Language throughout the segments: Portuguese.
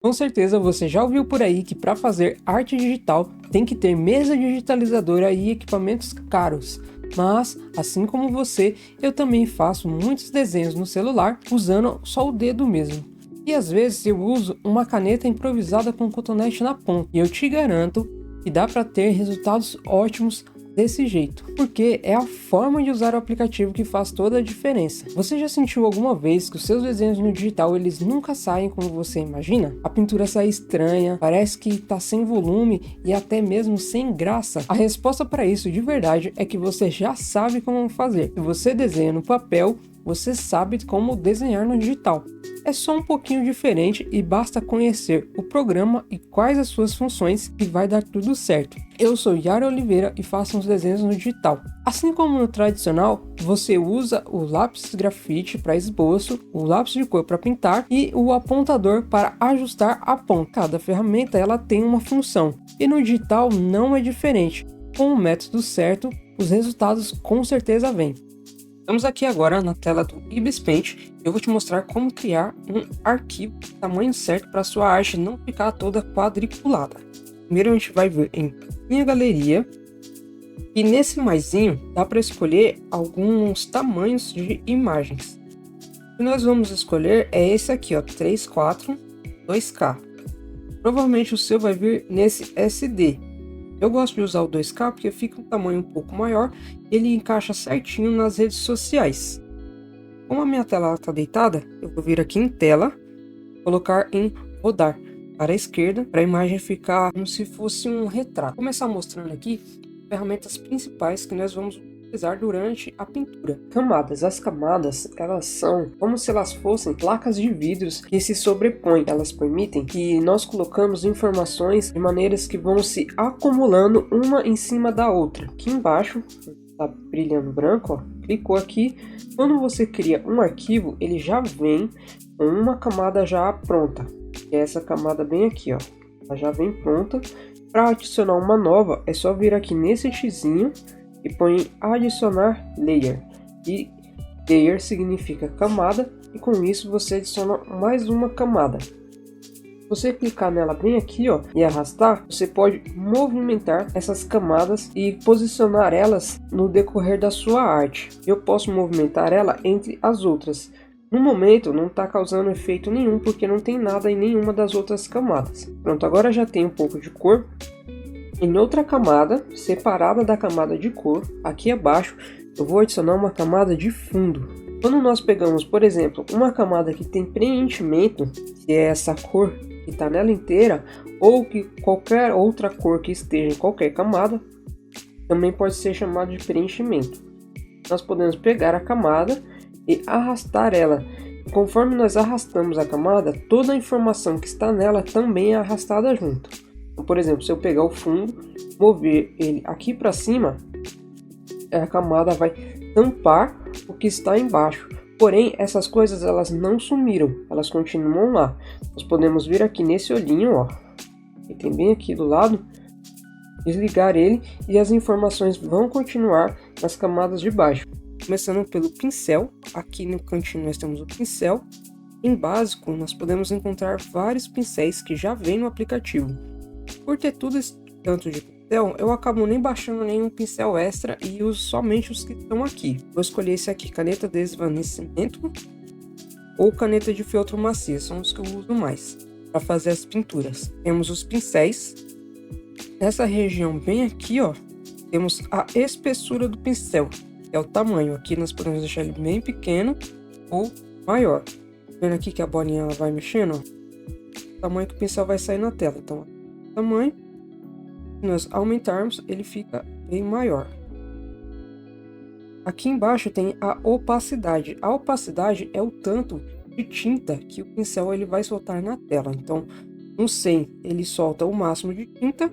Com certeza você já ouviu por aí que para fazer arte digital tem que ter mesa digitalizadora e equipamentos caros. Mas, assim como você, eu também faço muitos desenhos no celular usando só o dedo mesmo. E às vezes eu uso uma caneta improvisada com cotonete na ponta. E eu te garanto que dá para ter resultados ótimos desse jeito, porque é a forma de usar o aplicativo que faz toda a diferença. Você já sentiu alguma vez que os seus desenhos no digital eles nunca saem como você imagina? A pintura sai estranha, parece que está sem volume e até mesmo sem graça? A resposta para isso de verdade é que você já sabe como fazer. Se você desenha no papel, você sabe como desenhar no digital. É só um pouquinho diferente e basta conhecer o programa e quais as suas funções que vai dar tudo certo. Eu sou Yara Oliveira e faço uns desenhos no digital. Assim como no tradicional, você usa o lápis grafite para esboço, o lápis de cor para pintar e o apontador para ajustar a ponta. Cada ferramenta ela tem uma função e no digital não é diferente. Com o método certo, os resultados com certeza vêm. Estamos aqui agora na tela do Ibis Paint e eu vou te mostrar como criar um arquivo de tamanho certo para sua arte não ficar toda quadriculada. Primeiro a gente vai vir em Minha Galeria e nesse maisinho dá para escolher alguns tamanhos de imagens. O que nós vamos escolher é esse aqui, ó, 3:4 2K. Provavelmente o seu vai vir nesse SD. Eu gosto de usar o 2K porque fica um tamanho um pouco maior e ele encaixa certinho nas redes sociais. Como a minha tela está deitada, eu vou vir aqui em tela, colocar em rodar para a esquerda, para a imagem ficar como se fosse um retrato. Vou começar mostrando aqui as ferramentas principais que nós vamos utilizar durante a pintura. Camadas. As camadas, elas são como se elas fossem placas de vidros que se sobrepõem. Elas permitem que nós colocamos informações de maneiras que vão se acumulando uma em cima da outra. Aqui embaixo, tá brilhando branco, ó, clicou aqui. Quando você cria um arquivo, ele já vem com uma camada já pronta. Que é essa camada bem aqui, ó. Ela já vem pronta. Para adicionar uma nova, é só vir aqui nesse xizinho e põe em adicionar layer, e layer significa camada, e com isso você adiciona mais uma camada. Se você clicar nela bem aqui, ó, e arrastar, você pode movimentar essas camadas e posicionar elas no decorrer da sua arte. Eu posso movimentar ela entre as outras. No momento não está causando efeito nenhum porque não tem nada em nenhuma das outras camadas. Pronto, agora já tem um pouco de cor. Em outra camada, separada da camada de cor, aqui abaixo, eu vou adicionar uma camada de fundo. Quando nós pegamos, por exemplo, uma camada que tem preenchimento, que é essa cor que está nela inteira, ou que qualquer outra cor que esteja em qualquer camada, também pode ser chamado de preenchimento. Nós podemos pegar a camada e arrastar ela. Conforme nós arrastamos a camada, toda a informação que está nela também é arrastada junto. Por exemplo, se eu pegar o fundo, mover ele aqui para cima, a camada vai tampar o que está embaixo. Porém, essas coisas elas não sumiram, elas continuam lá. Nós podemos vir aqui nesse olhinho, ó, que tem bem aqui do lado, desligar ele e as informações vão continuar nas camadas de baixo. Começando pelo pincel, aqui no cantinho nós temos o pincel. Em básico, nós podemos encontrar vários pincéis que já vêm no aplicativo. Por ter tudo esse tanto de pincel, eu acabo nem baixando nenhum pincel extra e uso somente os que estão aqui. Vou escolher esse aqui, caneta de desvanecimento ou caneta de feltro macia, são os que eu uso mais para fazer as pinturas. Temos os pincéis. Nessa região bem aqui, ó, temos a espessura do pincel, que é o tamanho. Aqui nós podemos deixar ele bem pequeno ou maior. Vendo aqui que a bolinha ela vai mexendo, ó, o tamanho que o pincel vai sair na tela. Então, tamanho, se nós aumentarmos, ele fica bem maior. Aqui embaixo tem a opacidade. A opacidade é o tanto de tinta que o pincel ele vai soltar na tela. Então, no 100 ele solta o máximo de tinta,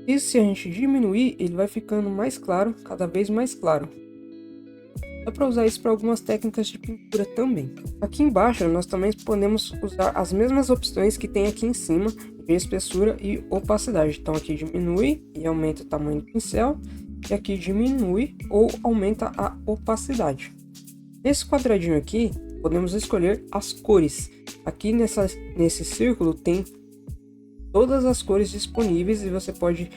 e se a gente diminuir, ele vai ficando mais claro, cada vez mais claro. Dá para usar isso para algumas técnicas de pintura também. Aqui embaixo nós também podemos usar as mesmas opções que tem aqui em cima, de espessura e opacidade. Então aqui diminui e aumenta o tamanho do pincel, e aqui diminui ou aumenta a opacidade. Nesse quadradinho aqui podemos escolher as cores. Aqui nesse círculo tem todas as cores disponíveis e você pode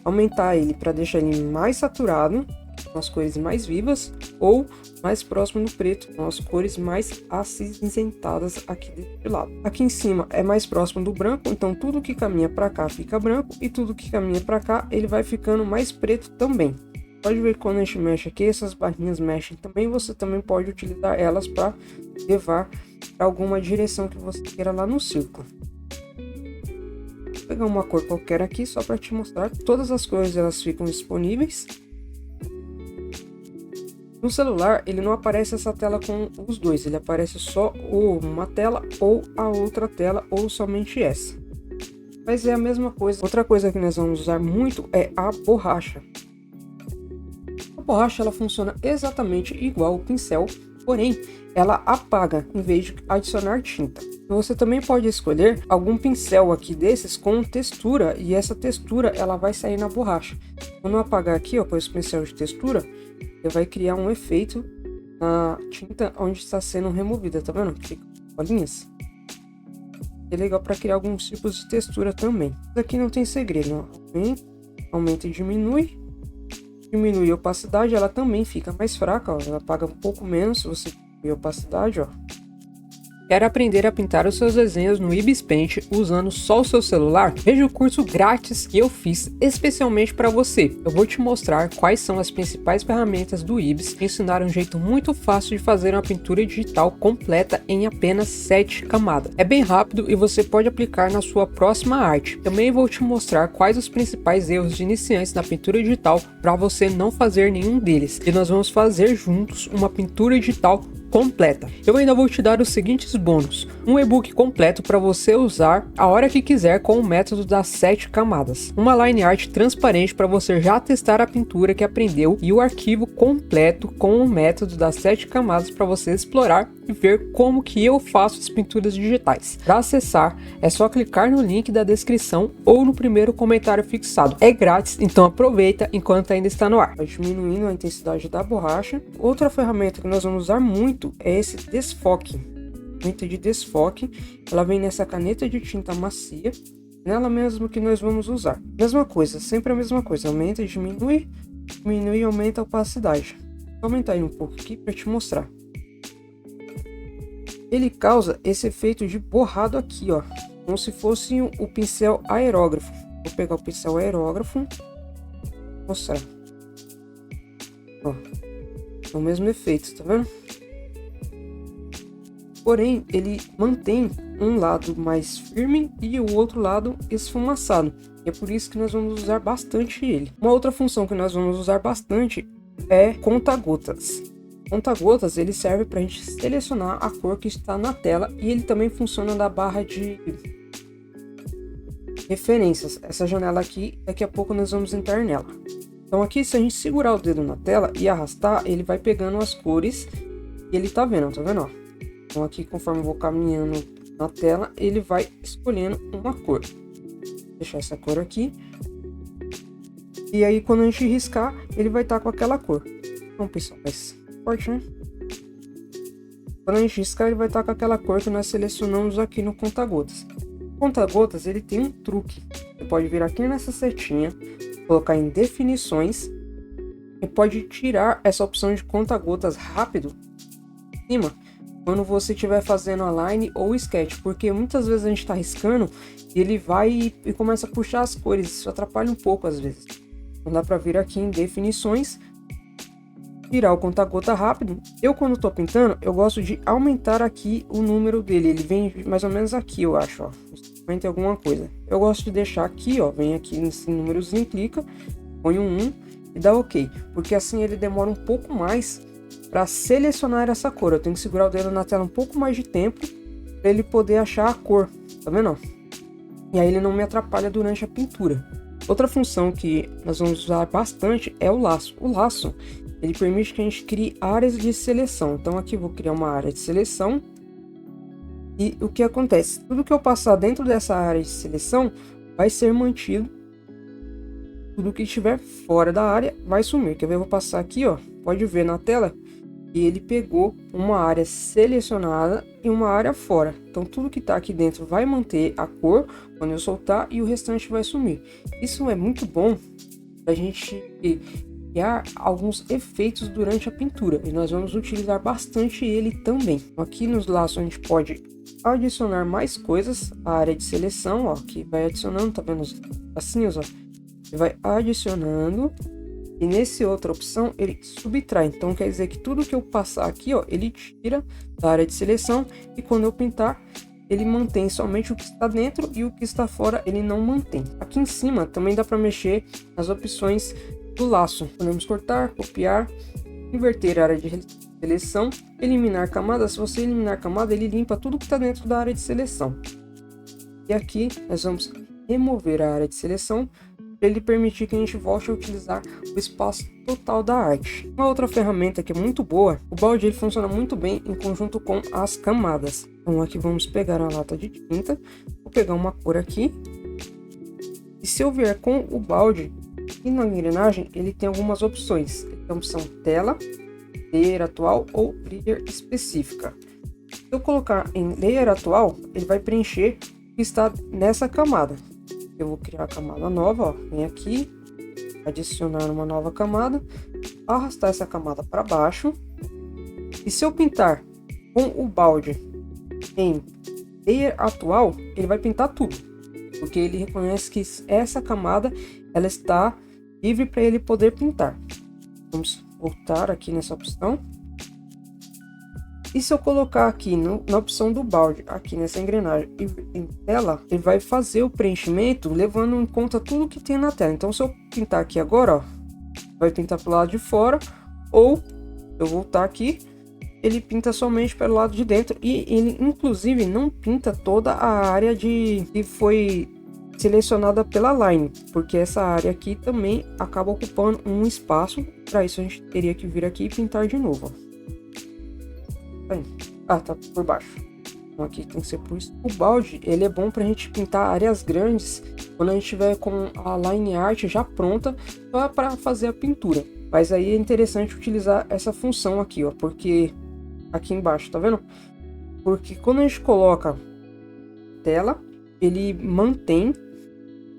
aumentar ele para deixar ele mais saturado, com as cores mais vivas, ou mais próximo do preto, com as cores mais acinzentadas aqui desse lado. Aqui em cima é mais próximo do branco, então tudo que caminha para cá fica branco e tudo que caminha para cá ele vai ficando mais preto também. Pode ver que quando a gente mexe aqui, essas barrinhas mexem também, você também pode utilizar elas para levar para alguma direção que você queira lá no círculo. Vou pegar uma cor qualquer aqui só para te mostrar. Todas as cores elas ficam disponíveis. No celular ele não aparece essa tela com os dois, ele aparece só ou uma tela ou a outra tela ou somente essa. Mas é a mesma coisa. Outra coisa que nós vamos usar muito é a borracha. A borracha ela funciona exatamente igual ao pincel, porém ela apaga em vez de adicionar tinta. Você também pode escolher algum pincel aqui desses com textura e essa textura ela vai sair na borracha. Quando eu apagar aqui, ó, com esse pincel de textura, ele vai criar um efeito na tinta onde está sendo removida, tá vendo? Fica bolinhas. É legal para criar alguns tipos de textura também. Isso aqui não tem segredo, ó. Aumenta e diminui. Diminui a opacidade, ela também fica mais fraca, ó. Ela apaga um pouco menos se você diminuir a opacidade, ó. Quer aprender a pintar os seus desenhos no Ibis Paint usando só o seu celular? Veja o curso grátis que eu fiz especialmente para você. Eu vou te mostrar quais são as principais ferramentas do Ibis e ensinar um jeito muito fácil de fazer uma pintura digital completa em apenas 7 camadas. É bem rápido e você pode aplicar na sua próxima arte. Também vou te mostrar quais os principais erros de iniciantes na pintura digital para você não fazer nenhum deles. E nós vamos fazer juntos uma pintura digital completa. Eu ainda vou te dar os seguintes bônus: um e-book completo para você usar a hora que quiser com o método das 7 camadas, uma line art transparente para você já testar a pintura que aprendeu e o arquivo completo com o método das 7 camadas para você explorar e ver como que eu faço as pinturas digitais. Para acessar é só clicar no link da descrição ou no primeiro comentário fixado. É grátis, então aproveita enquanto ainda está no ar. Vai diminuindo a intensidade da borracha. Outra ferramenta que nós vamos usar muito é esse desfoque. Ferramenta de desfoque, ela vem nessa caneta de tinta macia, nela mesmo que nós vamos usar. Mesma coisa, sempre a mesma coisa, aumenta e diminui, diminui e aumenta a opacidade. Vou aumentar aí um pouco aqui para te mostrar. Ele causa esse efeito de borrado aqui, ó, como se fosse o pincel aerógrafo. Vou pegar o pincel aerógrafo, mostrar. Ó, é o mesmo efeito, tá vendo? Porém, ele mantém um lado mais firme e o outro lado esfumaçado. E é por isso que nós vamos usar bastante ele. Uma outra função que nós vamos usar bastante é conta-gotas. Conta-gotas ele serve para a gente selecionar a cor que está na tela e ele também funciona da barra de referências. Essa janela aqui, daqui a pouco nós vamos entrar nela. Então aqui, se a gente segurar o dedo na tela e arrastar, ele vai pegando as cores e ele tá vendo, ó? Então aqui, conforme eu vou caminhando na tela, ele vai escolhendo uma cor. Vou deixar essa cor aqui. E aí quando a gente riscar, ele vai estar com aquela cor. Então, pessoal, mais forte, né? Quando a gente riscar, ele vai estar com aquela cor que nós selecionamos aqui no conta-gotas. O conta-gotas, ele tem um truque. Você pode vir aqui nessa setinha, colocar em definições e pode tirar essa opção de conta-gotas rápido em cima quando você estiver fazendo a line ou sketch, porque muitas vezes a gente está riscando e ele vai e começa a puxar as cores, isso atrapalha um pouco às vezes. Então dá para vir aqui em definições, tirar o conta-gota rápido. Eu quando estou pintando, eu gosto de aumentar aqui o número dele, ele vem mais ou menos aqui, eu acho, ó, 50 alguma coisa. Eu gosto de deixar aqui, ó, vem aqui nesse númerozinho, clica, põe um 1 e dá ok, porque assim ele demora um pouco mais para selecionar essa cor. Eu tenho que segurar o dedo na tela um pouco mais de tempo para ele poder achar a cor, tá vendo? E aí ele não me atrapalha durante a pintura. Outra função que nós vamos usar bastante é o laço. O laço, ele permite que a gente crie áreas de seleção. Então aqui eu vou criar uma área de seleção. E o que acontece? Tudo que eu passar dentro dessa área de seleção vai ser mantido. Tudo que estiver fora da área vai sumir. Quer ver? Eu vou passar aqui, ó. Pode ver na tela e ele pegou uma área selecionada e uma área fora. Então tudo que está aqui dentro vai manter a cor quando eu soltar e o restante vai sumir. Isso é muito bom para a gente criar alguns efeitos durante a pintura, e nós vamos utilizar bastante ele também. Aqui nos laços a gente pode adicionar mais coisas, a área de seleção, ó, que vai adicionando, tá vendo os tracinhos, ó, e vai adicionando, e nesse outra opção ele subtrai, então quer dizer que tudo que eu passar aqui, ó, ele tira da área de seleção, e quando eu pintar ele mantém somente o que está dentro e o que está fora ele não mantém. Aqui em cima também dá para mexer nas opções do laço, podemos cortar, copiar, inverter a área de seleção, eliminar camada. Se você eliminar camada, ele limpa tudo que está dentro da área de seleção. E aqui nós vamos remover a área de seleção para ele permitir que a gente volte a utilizar o espaço total da arte. Uma outra ferramenta que é muito boa, o balde ele funciona muito bem em conjunto com as camadas. Então aqui vamos pegar a lata de tinta, vou pegar uma cor aqui, e se eu vier com o balde, e na engrenagem ele tem algumas opções. Ele tem a opção tela, layer atual ou layer específica. Se eu colocar em layer atual, ele vai preencher o que está nessa camada. Eu vou criar a camada nova, ó, vem aqui, adicionar uma nova camada, arrastar essa camada para baixo, e se eu pintar com o balde em layer atual, ele vai pintar tudo, porque ele reconhece que essa camada ela está livre para ele poder pintar. Vamos voltar aqui nessa opção, e se eu colocar aqui na opção do balde, aqui nessa engrenagem e em tela, ele vai fazer o preenchimento levando em conta tudo que tem na tela. Então se eu pintar aqui agora, ó, vai pintar pelo lado de fora, ou eu voltar aqui, ele pinta somente pelo lado de dentro, e ele inclusive não pinta toda a área que foi selecionada pela line, porque essa área aqui também acaba ocupando um espaço. Para isso a gente teria que vir aqui e pintar de novo, ó. Ah, tá por baixo. Então aqui tem que ser por isso. O balde ele é bom para a gente pintar áreas grandes quando a gente tiver com a line art já pronta para fazer a pintura. Mas aí é interessante utilizar essa função aqui, ó, porque aqui embaixo, tá vendo? Porque quando a gente coloca tela, ele mantém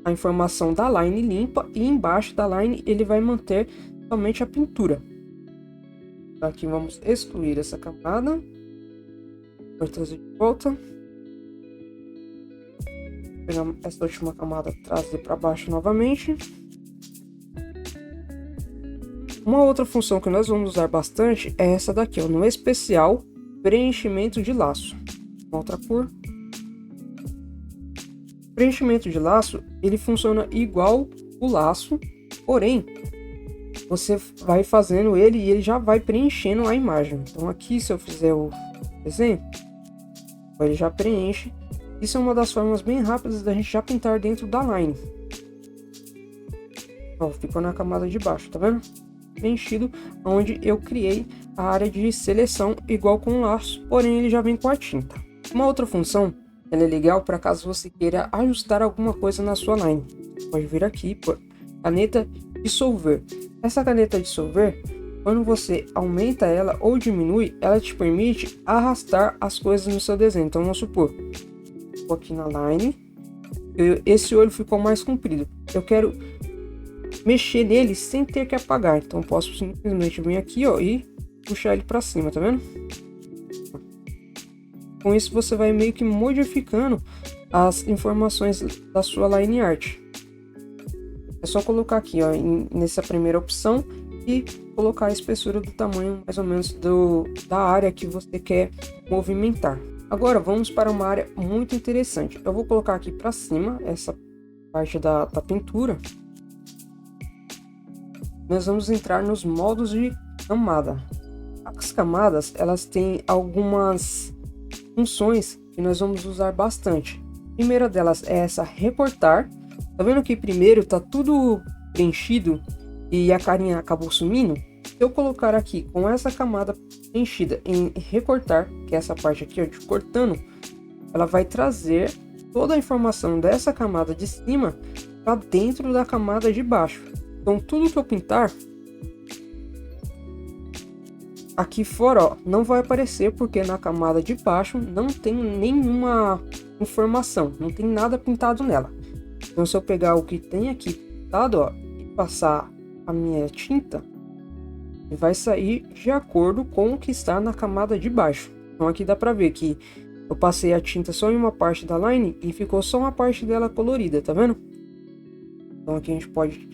a informação da line limpa, e embaixo da line ele vai manter somente a pintura. Aqui vamos excluir essa camada, vou trazer de volta, pegar essa última camada, trazer para baixo novamente. Uma outra função que nós vamos usar bastante é essa daqui, ó, no especial preenchimento de laço. Uma outra cor. Preenchimento de laço ele funciona igual o laço, porém você vai fazendo ele e ele já vai preenchendo a imagem. Então aqui, se eu fizer o desenho, ele já preenche. Isso é uma das formas bem rápidas da gente já pintar dentro da line. Ó, ficou na camada de baixo, tá vendo? Preenchido, onde eu criei a área de seleção igual com o laço, porém ele já vem com a tinta. Uma outra função, ela é legal para caso você queira ajustar alguma coisa na sua line. Você pode vir aqui por caneta dissolver. Essa caneta dissolver, quando você aumenta ela ou diminui, ela te permite arrastar as coisas no seu desenho. Então vamos supor, vou aqui na line, esse olho ficou mais comprido, eu quero mexer nele sem ter que apagar, então posso simplesmente vir aqui, ó, e puxar ele para cima, tá vendo? Com isso você vai meio que modificando as informações da sua line art. É só colocar aqui, ó, nessa primeira opção, e colocar a espessura do tamanho mais ou menos da área que você quer movimentar. Agora vamos para uma área muito interessante. Eu vou colocar aqui para cima essa parte da pintura. Nós vamos entrar nos modos de camada. As camadas elas têm algumas funções que nós vamos usar bastante. A primeira delas é essa recortar. Tá vendo que primeiro tá tudo preenchido e a carinha acabou sumindo? Se eu colocar aqui com essa camada preenchida em recortar, que é essa parte aqui, ó, de cortando, ela vai trazer toda a informação dessa camada de cima para dentro da camada de baixo. Então tudo que eu pintar aqui fora, ó, não vai aparecer porque na camada de baixo não tem nenhuma informação, não tem nada pintado nela. Então se eu pegar o que tem aqui pintado, ó, e passar a minha tinta, vai sair de acordo com o que está na camada de baixo. Então aqui dá para ver que eu passei a tinta só em uma parte da line e ficou só uma parte dela colorida, tá vendo? Então aqui a gente pode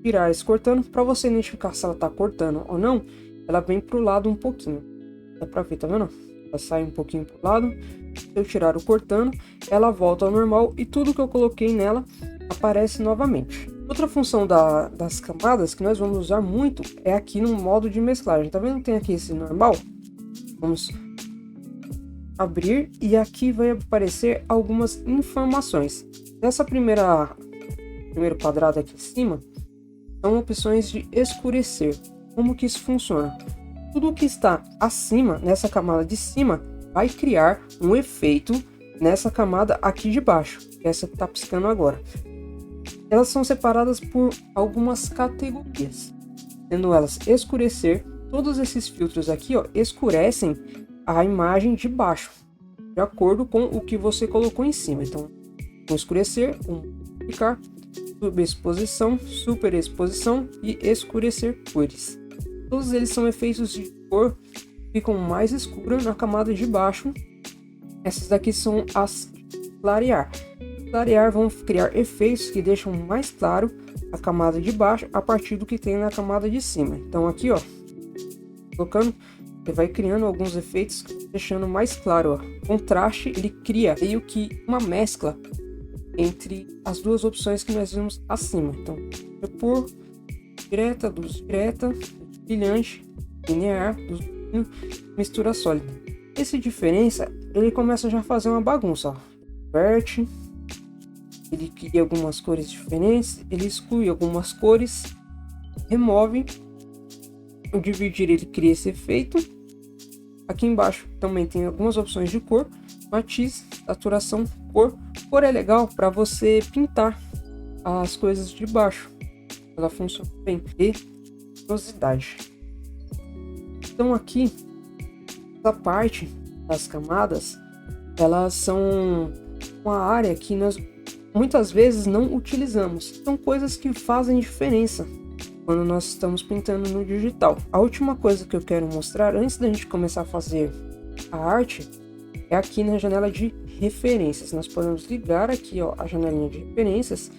tirar esse cortando. Para você identificar se ela tá cortando ou não, ela vem pro lado um pouquinho. Dá pra ver, tá vendo? Ela sai um pouquinho pro lado. Se eu tirar o cortando, ela volta ao normal e tudo que eu coloquei nela aparece novamente. Outra função das camadas que nós vamos usar muito é aqui no modo de mesclagem. Tá vendo? Tem aqui esse normal. Vamos abrir e aqui vai aparecer algumas informações. Nessa primeiro quadrado aqui em cima, são opções de escurecer. Como que isso funciona? Tudo que está acima, nessa camada de cima, vai criar um efeito nessa camada aqui de baixo, essa que está piscando agora. Elas são separadas por algumas categorias, sendo elas escurecer. Todos esses filtros aqui, ó, escurecem a imagem de baixo, de acordo com o que você colocou em cima. Então, um escurecer, um multiplicar, subexposição, superexposição e escurecer cores. Todos eles são efeitos de cor que ficam mais escuras na camada de baixo. Essas daqui são as clarear. Clarear vão criar efeitos que deixam mais claro a camada de baixo a partir do que tem na camada de cima. Então aqui, ó, colocando, você vai criando alguns efeitos deixando mais claro, ó. Contraste, ele cria meio que uma mescla entre as duas opções que nós vimos acima. Então, por direta, luz direta, brilhante, linear, luz, mistura sólida. Essa diferença, ele começa já a fazer uma bagunça, ó. Inverte, ele cria algumas cores diferentes, ele exclui algumas cores, remove. O dividir, ele cria esse efeito. Aqui embaixo também tem algumas opções de cor, matiz, saturação, cor. Cor é legal para você pintar as coisas de baixo, ela funciona bem. E luminosidade. Então aqui, essa parte das camadas, elas são uma área que nós muitas vezes não utilizamos. São coisas que fazem diferença quando nós estamos pintando no digital. A última coisa que eu quero mostrar antes da gente começar a fazer a arte é aqui na janela de referências. Nós podemos ligar aqui, ó, a janelinha de referências.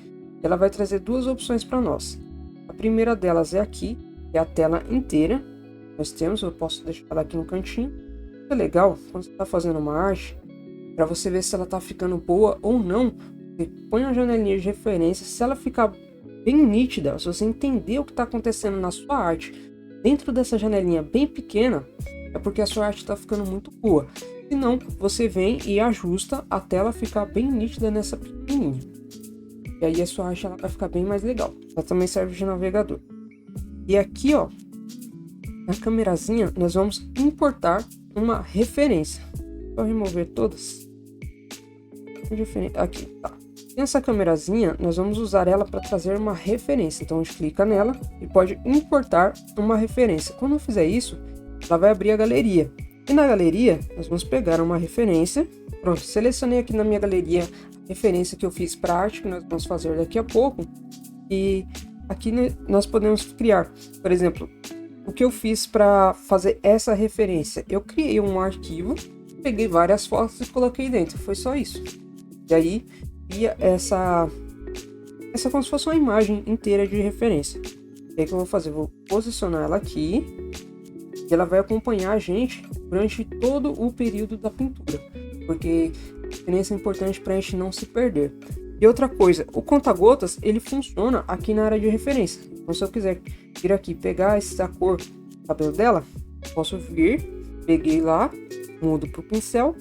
Ela vai trazer duas opções para nós. A primeira delas é aqui, que é a tela inteira. Nós temos, eu posso deixar ela aqui no cantinho. É legal quando você está fazendo uma arte, para você ver se ela está ficando boa ou não. Você põe a janelinha de referências, se ela ficar bem nítida, se você entender o que está acontecendo na sua arte dentro dessa janelinha bem pequena, é porque a sua arte está ficando muito boa. Se não, você vem e ajusta até ela ficar bem nítida nessa pequenininha. E aí a sua arte ela vai ficar bem mais legal. Ela também serve de navegador. E aqui, ó, na câmerazinha, nós vamos importar uma referência. Vou remover todas. Aqui, tá. Nessa câmerazinha, nós vamos usar ela para trazer uma referência. Então a gente clica nela e pode importar uma referência. Quando eu fizer isso, ela vai abrir a galeria. E na galeria, nós vamos pegar uma referência. Pronto, selecionei aqui na minha galeria a referência que eu fiz para a arte que nós vamos fazer daqui a pouco. E aqui nós podemos criar, por exemplo, o que eu fiz para fazer essa referência. Eu criei um arquivo, peguei várias fotos e coloquei dentro. Foi só isso. E aí, cria essa como se fosse uma imagem inteira de referência. E aí, o que eu vou fazer? Vou posicionar ela aqui. E ela vai acompanhar a gente durante todo o período da pintura, porque a diferença é importante para a gente não se perder. E outra coisa, o conta-gotas ele funciona aqui na área de referência. Então se eu quiser vir aqui pegar essa cor do cabelo dela, posso vir, peguei lá, mudo para o pincel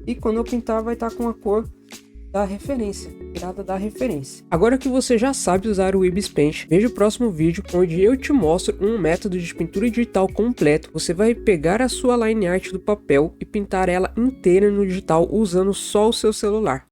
e quando eu pintar vai estar com a cor da referência, tirada da referência. Agora que você já sabe usar o Ibis Paint, veja o próximo vídeo onde eu te mostro um método de pintura digital completo. Você vai pegar a sua line art do papel e pintar ela inteira no digital usando só o seu celular.